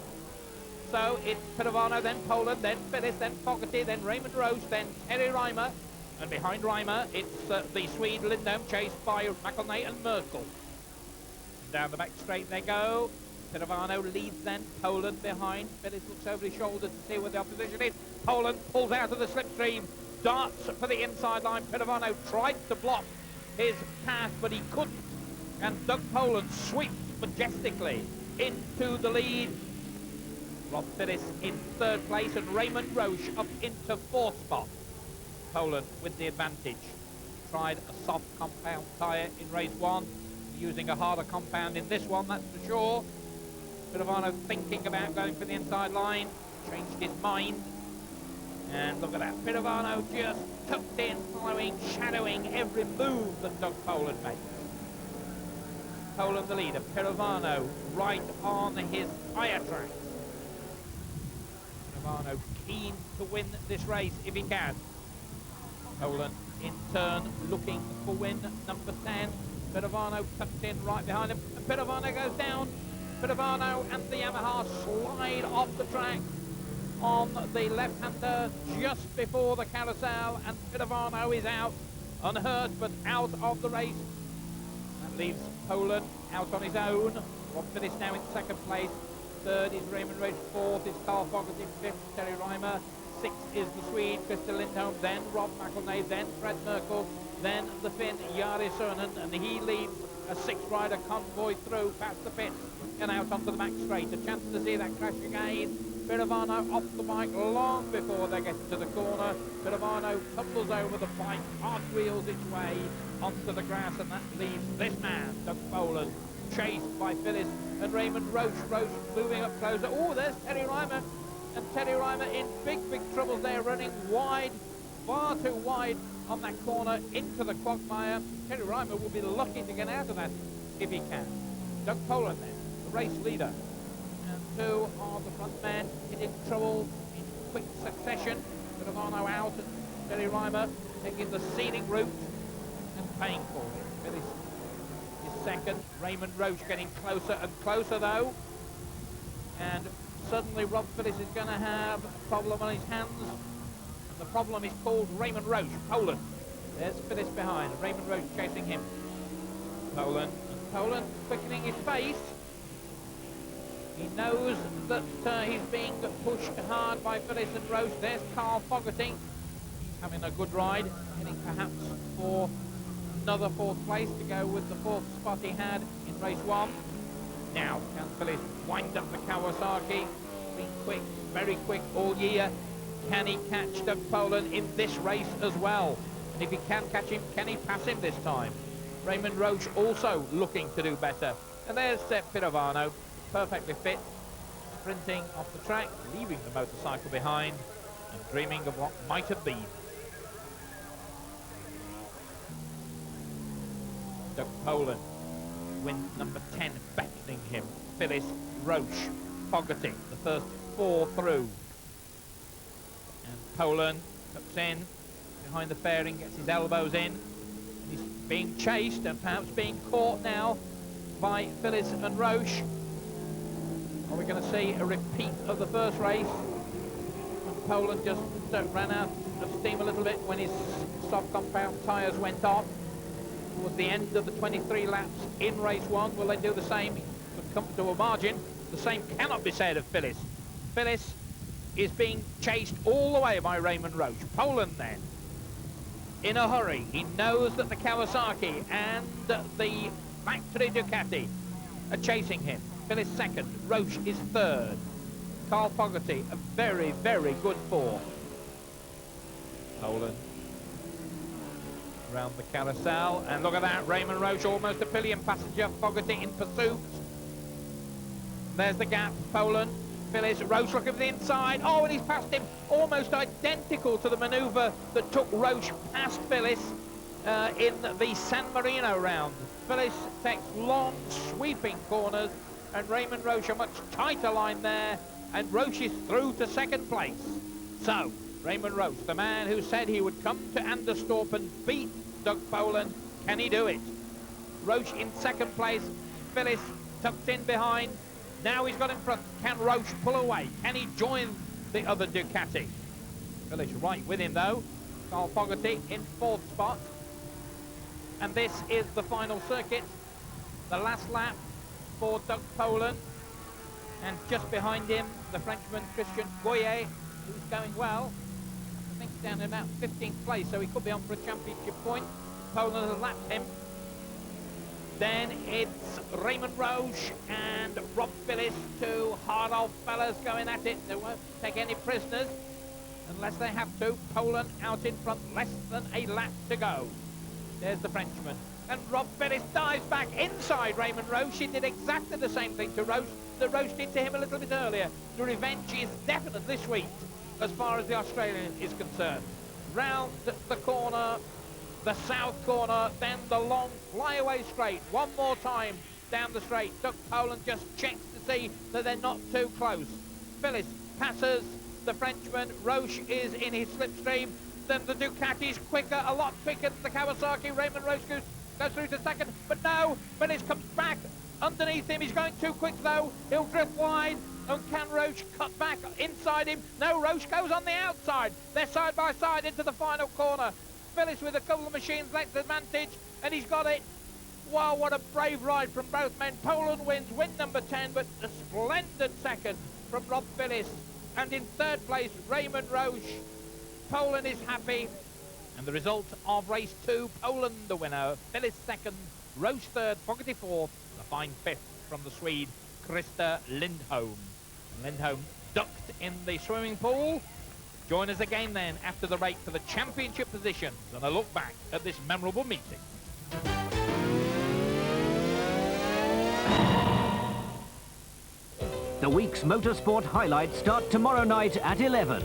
So it's Pirovano, then Poland, then Phyllis, then Fogarty, then Raymond Roche, then Terry Reimer. And behind Reimer, it's the Swede Lindholm, chased by McElnay and Merkel. And down the back straight they go. Pirovano leads then, Poland behind. Phyllis looks over his shoulder to see where the opposition is. Poland pulls out of the slipstream, darts for the inside line. Pirovano tried to block his path, but he couldn't. And Doug Poland sweeps majestically into the lead. Rob Phyllis in 3rd place and Raymond Roche up into 4th spot. Poland with the advantage. Tried a soft compound tyre in race 1. Using a harder compound in this one, that's for sure. Pirovano thinking about going for the inside line. Changed his mind. And look at that. Pirovano just tucked in, following, shadowing every move that Doug Poland makes. Poland the leader. Pirovano right on his tyre tracks. Pirovano keen to win this race if he can. Poland in turn looking for win. Number 10. Pirovano tucked in right behind him. And Pirovano goes down. Pirovano and the Yamaha slide off the track on the left-hander just before the carousel, and Pirovano is out, unhurt but out of the race. That leaves Poland out on his own. Rob Phyllis now in 2nd place. 3rd is Raymond Roche. 4th is Carl Fogarty. 5th, Terry Reimer. 6th is the Swede, Christer Lindholm. Then Rob McElnay. Then Fred Merkel. Then the Finn, Jari Sörnen. And he leads a 6-rider convoy through past the pits and out onto the back straight. A chance to see that crash again. Pirovano off the bike long before they get to the corner. Pirovano tumbles over the bike, cartwheels its way onto the grass, and that leaves this man, Doug Poland, chased by Phyllis and Raymond Roche. Roche moving up closer. Oh, there's Terry Reimer. And Terry Reimer in big trouble there, running wide, far too wide on that corner into the quagmire. Terry Reimer will be lucky to get out of that if he can. Doug Poland then, the race leader. And 2 of the front men in trouble in quick succession. Pirovano out and Terry Reimer taking the scenic route and paying for it. Phyllis is 2nd. Raymond Roche getting closer and closer though. And suddenly Rob Phyllis is going to have a problem on his hands. And the problem is called Raymond Roche, Poland. There's Phyllis behind, Raymond Roche chasing him. Poland quickening his pace. He knows that he's being pushed hard by Phyllis and Roche. There's Carl Fogarty. He's having a good ride, heading perhaps for another 4th place to go with the 4th spot he had in race 1. Now, can Phyllis wind up the Kawasaki? Been quick, very quick all year. Can he catch Doug Poland in this race as well? And if he can catch him, can he pass him this time? Raymond Roche also looking to do better. And there's Pirovano, perfectly fit, sprinting off the track, leaving the motorcycle behind and dreaming of what might have been. Doug Poland, win number 10 beckoning him. Phyllis, Roche, Fogarty, the first 4 through. And Poland tucks in behind the fairing, gets his elbows in. He's being chased and perhaps being caught now by Phyllis and Roche. Are we going to see a repeat of the first race? And Poland just ran out of steam a little bit when his soft compound tyres went off. Towards the end of the 23 laps in race 1, will they do the same? A comfortable margin. The same cannot be said of Phyllis. Phyllis is being chased all the way by Raymond Roche. Poland then, in a hurry. He knows that the Kawasaki and the factory Ducati are chasing him. Phyllis 2nd, Roche is 3rd. Carl Fogarty, a very, very good 4th. Poland Round the carousel, and look at that, Raymond Roche, almost a pillion passenger, Fogarty in pursuit. There's the gap, Poland, Phyllis, Roche looking for the inside. Oh, and he's passed him, almost identical to the manoeuvre that took Roche past Phyllis in the San Marino round. Phyllis takes long, sweeping corners, and Raymond Roche a much tighter line there, and Roche is through to second place. So, Raymond Roche, the man who said he would come to Anderstorp and beat Doug Poland, can he do it? Roche in second place, Phyllis tucked in behind. Now he's got in front. Can Roche pull away? Can he join the other Ducati? Phyllis right with him though. Carl Fogarty in fourth spot. And this is the final circuit. The last lap for Doug Poland. And just behind him, the Frenchman Christian Goyer, who's going well. I think he's down in about 15th place, so he could be on for a championship point. Poland has lapped him. Then it's Raymond Roche and Rob Phillips, two hard old fellas going at it. They won't take any prisoners unless they have to. Poland out in front, less than a lap to go. There's the Frenchman. And Rob Phillips dives back inside Raymond Roche. He did exactly the same thing to Roche that Roche did to him a little bit earlier. The revenge is definitely sweet as far as the Australian is concerned. Round the corner, the south corner, then the long flyaway straight. One more time down the straight. Doug Poland just checks to see that they're not too close. Phyllis passes the Frenchman. Roche is in his slipstream. Then the Ducati's quicker, a lot quicker than the Kawasaki. Raymond Roche goes through to second, but no, Phyllis comes back underneath him. He's going too quick though. He'll drift wide. And can Roche cut back inside him? No, Roche goes on the outside. They're side by side into the final corner. Phyllis with a couple of machines length advantage, and he's got it. Wow, what a brave ride from both men. Poland wins, win number 10, but a splendid second from Rob Phyllis. And in third place, Raymond Roche. Poland is happy. And the result of race 2, Poland the winner, Phyllis second, Roche third, Fogarty fourth, and a fine fifth from the Swede, Krista Lindholm. Lindholm ducked in the swimming pool. Join us again then after the break for the championship positions and a look back at this memorable meeting. The week's motorsport highlights start tomorrow night at 11.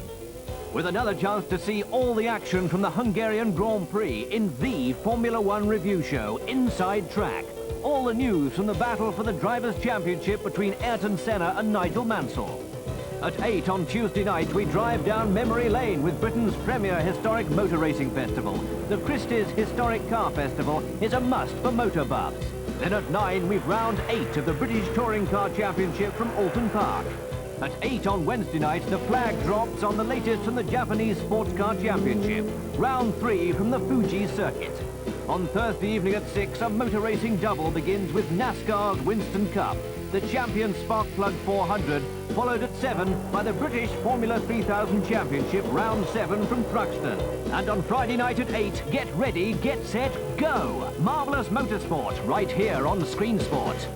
With another chance to see all the action from the Hungarian Grand Prix in the Formula One review show, Inside Track. All the news from the battle for the Drivers' Championship between Ayrton Senna and Nigel Mansell. At 8 on Tuesday night, we drive down memory lane with Britain's premier historic motor racing festival. The Christie's Historic Car Festival is a must for motor buffs. Then at 9, we've round 8 of the British Touring Car Championship from Alton Park. At 8 on Wednesday night, the flag drops on the latest from the Japanese Sports Car Championship. Round 3 from the Fuji Circuit. On Thursday evening at 6, a motor racing double begins with NASCAR's Winston Cup. The Champion Sparkplug 400, followed at 7 by the British Formula 3000 Championship, Round 7 from Thruxton. And on Friday night at 8, get ready, get set, go! Marvellous motorsport right here on Screensport.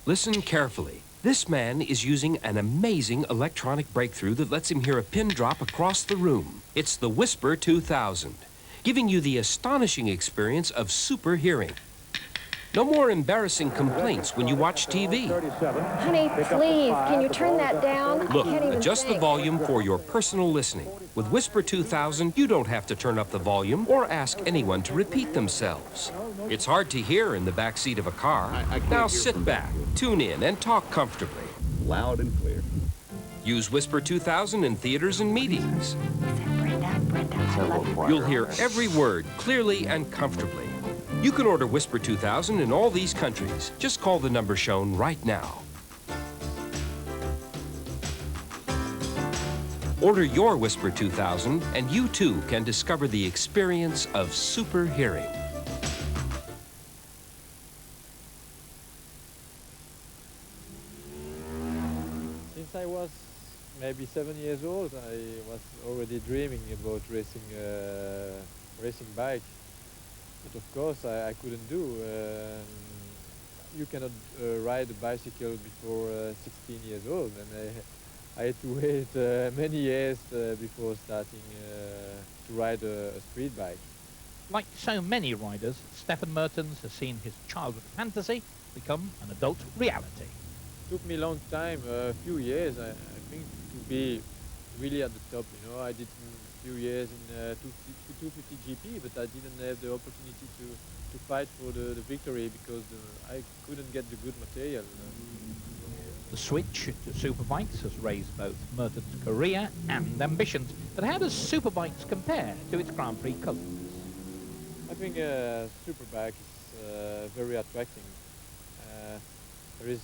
Listen carefully. This man is using an amazing electronic breakthrough that lets him hear a pin drop across the room. It's the Whisper 2000, giving you the astonishing experience of super hearing. No more embarrassing complaints when you watch TV. Honey, please, can you turn that down? Look, adjust the volume for your personal listening. With Whisper 2000, you don't have to turn up the volume or ask anyone to repeat themselves. It's hard to hear in the back seat of a car. Now sit back, tune in, and talk comfortably. Loud and clear. Use Whisper 2000 in theaters and meetings. You'll hear every word clearly and comfortably. You can order Whisper 2000 in all these countries. Just call the number shown right now. Order your Whisper 2000 and you too can discover the experience of super hearing. Since I was maybe 7 years old, I was already dreaming about racing bike. But of course, I couldn't do. You cannot ride a bicycle before 16 years old, and I had to wait many years before starting to ride a street bike. Like so many riders, Stefan Mertens has seen his childhood fantasy become an adult reality. It took me a long time, a few years, I think, to be really at the top. You know, I did a few years in 250 GP, but I didn't have the opportunity to fight for the victory because I couldn't get the good material. The switch to superbikes has raised both Mertens' career and ambitions. But how does superbikes compare to its Grand Prix cousins? I think superbike is very attracting. There is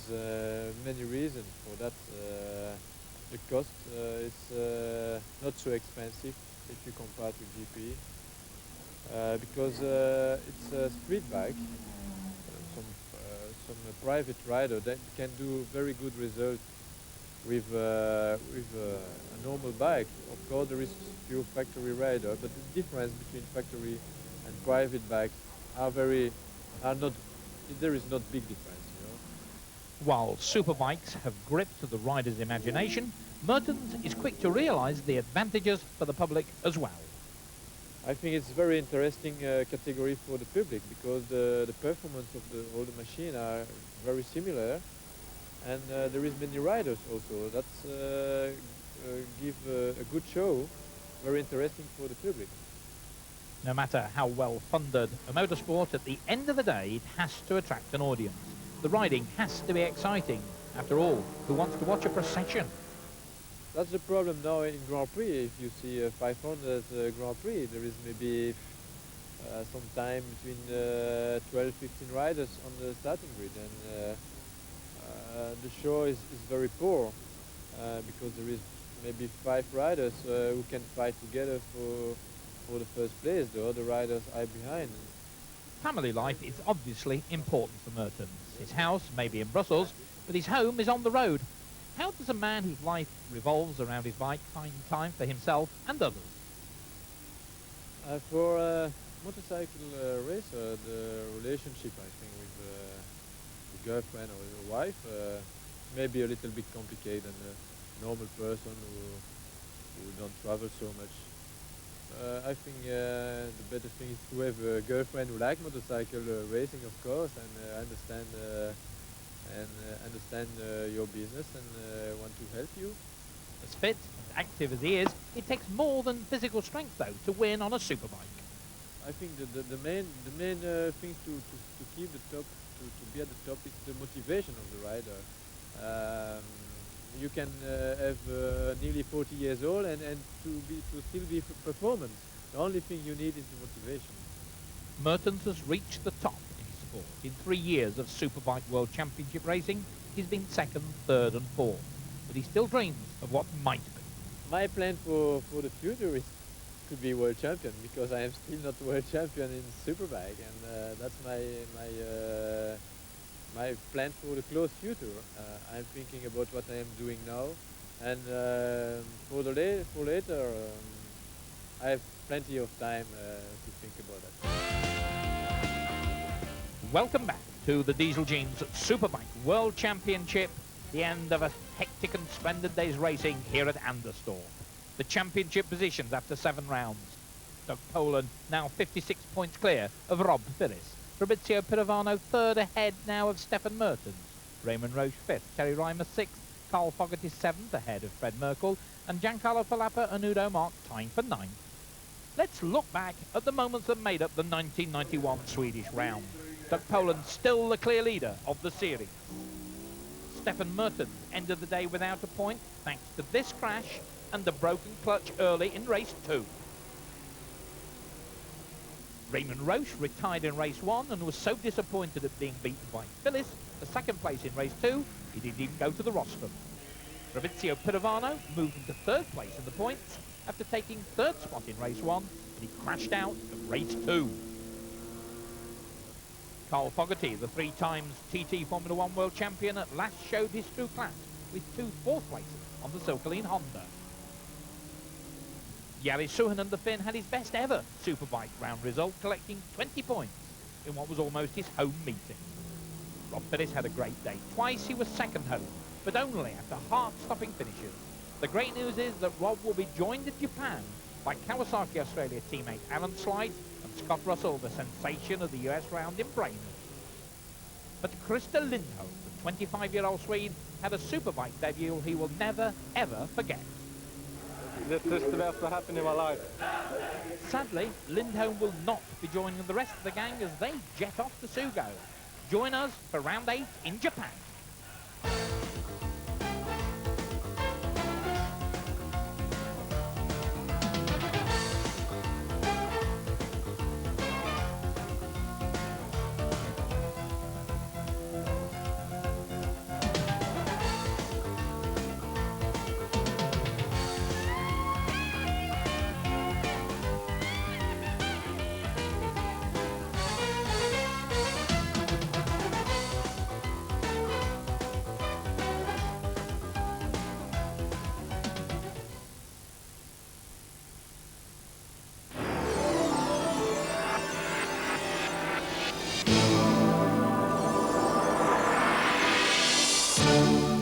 many reasons for that. The cost is not so expensive if you compare to GP, because it's a street bike. Some private rider that can do very good results with a normal bike. Of course, there is few factory rider, but the difference between factory and private bikes there is not big difference, you know. While superbikes have gripped the rider's imagination, Mertens is quick to realise the advantages for the public as well. I think it's a very interesting category for the public because the performance of all the machines are very similar, and there is many riders also. That's give a good show, very interesting for the public. No matter how well funded a motorsport, at the end of the day, it has to attract an audience. The riding has to be exciting. After all, who wants to watch a procession? That's the problem now in Grand Prix. If you see 500 Grand Prix, there is maybe sometime between 12, 15 riders on the starting grid, and the show is very poor because there is maybe 5 riders who can fight together for the first place. The other riders are behind. Family life is obviously important for Mertens. His house may be in Brussels, but his home is on the road. How does a man whose life revolves around his bike find time for himself and others? For a motorcycle racer, the relationship, I think, with the girlfriend or your wife may be a little bit complicated than a normal person who don't travel so much. I think the better thing is to have a girlfriend who likes motorcycle racing, of course, and understand your business and want to help you. As fit and active as he is, it takes more than physical strength, though, to win on a superbike. I think the main thing to keep the top, to be at the top, is the motivation of the rider. You can have nearly 40 years old and to still be performance. The only thing you need is the motivation. Mertens has reached the top in his sport. In 3 years of Superbike World Championship racing, he's been second, third and fourth. But he still dreams of what might be. My plan for the future is to be world champion, because I am still not world champion in Superbike, and that's my plan for the close future. I'm thinking about what I am doing now, and for later, I have plenty of time to think about that. Welcome back to the Diesel Jeans Superbike World Championship, the end of a hectic and splendid day's racing here at Anderstorp. The championship positions after 7 rounds. Doug Poland now 56 points clear of Rob Phillips. Fabrizio Pirovano third ahead now of Stefan Mertens. Raymond Roche 5th, Terry Reimer 6th, Carl Fogarty 7th ahead of Fred Merkel, and Giancarlo Palappa and Udo Mark tying for 9th. Let's look back at the moments that made up the 1991 Swedish round. Doug Poland still the clear leader of the series. Stefan Mertens ended the day without a point thanks to this crash and the broken clutch early in race 2. Raymond Roche retired in race 1 and was so disappointed at being beaten by Phyllis for 2nd place in race 2, he didn't even go to the rostrum. Fabrizio Pirovano moved into 3rd place in the points after taking 3rd spot in race 1, but he crashed out of race 2. Carl Fogarty, the 3 times TT Formula 1 World Champion, at last showed his true class with 2 4th places on the Silkeleen Honda. Jari Suhonen, the Finn, had his best ever Superbike round result, collecting 20 points in what was almost his home meeting. Rob Phillips had a great day. Twice he was second home, but only after heart-stopping finishes. The great news is that Rob will be joined in Japan by Kawasaki Australia teammate Alan Slight and Scott Russell, the sensation of the US round in Brainerd. But Christer Lindholm, the 25-year-old Swede, had a Superbike debut he will never, ever forget. This is the best that happened in my life. Sadly, Lindholm will not be joining the rest of the gang as they jet off to Sugo. Join us for round 8 in Japan.